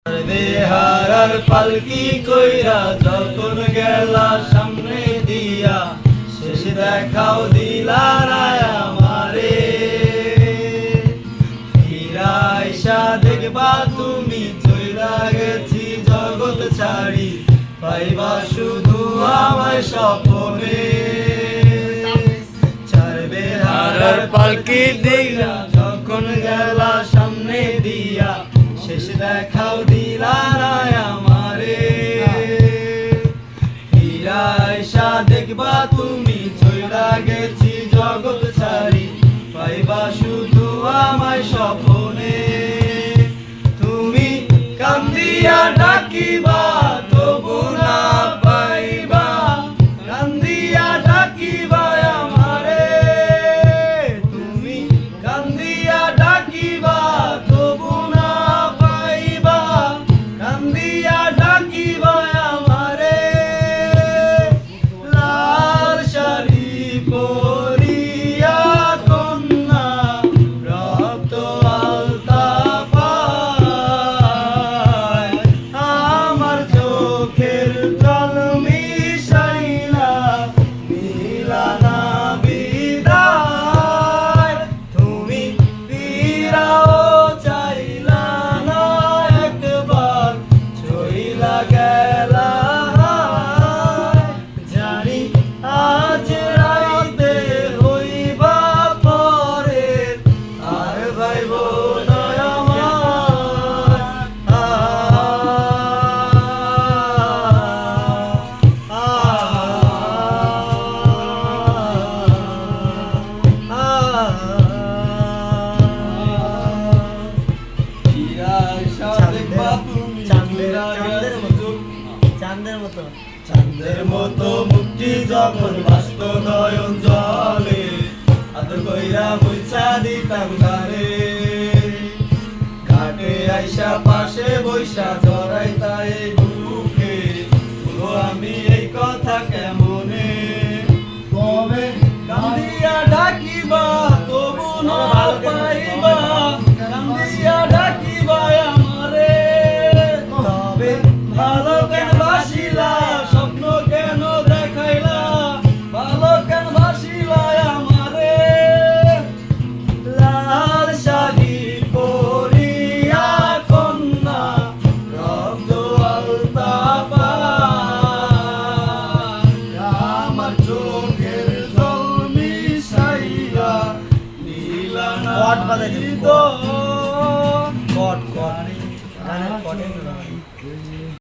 বেহারার পালকি কইরা যখন গেলা সামনে দিয়া, শেষ দেখাও দিলা না আমারে। ফিরাইসা দেখবা তুমি চইলা গেছি জগৎ ছাড়ি, পাইবা শুধু আমায় স্বপ্নে। চার বেহারার পালকি দিয়া যখন গেলা সামনে দিয়া, শেষ দেখাও দিলা না আমারে। ফিরাইসা দেখবা তুমি চইলা গেছি জগৎ ছাড়ি, পাইবা শুধু আমায় স্বপ্নে। তুমি কান্দিয়া ডাকিবা তবু না পাইবা, কান্দিয়া ডাকিবা আমারে। তুমি কান্দিয়া ডাকিবা তবু না পাইবা, কান্দিয়া ডাকিবা আমারে। লাল শাড়ি পরিয়া কন্যা রক্ত আলতা পায়, আমার চোখের জল মিশাইলা দিলা না বিদায়। তুমি ফিরাও চাইলা না একবার, চইলা গেলা। জানি আজ রাইতে হইবা পরে, আর ভাইব না আমায়। চাঁদের মতো মুক্তি যখন বাস্ত নয়ন জলে, আদর কইরা মুছা দিতাম গানে। ঘাটে আইসা পাশে বৈশা জড়াইতা এই বুকে, বলো আমি এই কথা কেমনে। তবে কান্দিয়া ডাকিবা তবু না পাইবা, কান্দিয়া ডাকিবা আমারে। তবে ভালো কেন বাসিলা স্বপ্ন কেন দেখাইলা, ভালো কেন বাসিলা আমারে। লাল শাড়ি পরিয়া কন্যা রক্ত আলতা পায়, আমার চোখের জল মিশাইয়া নীলা না হৃদয়।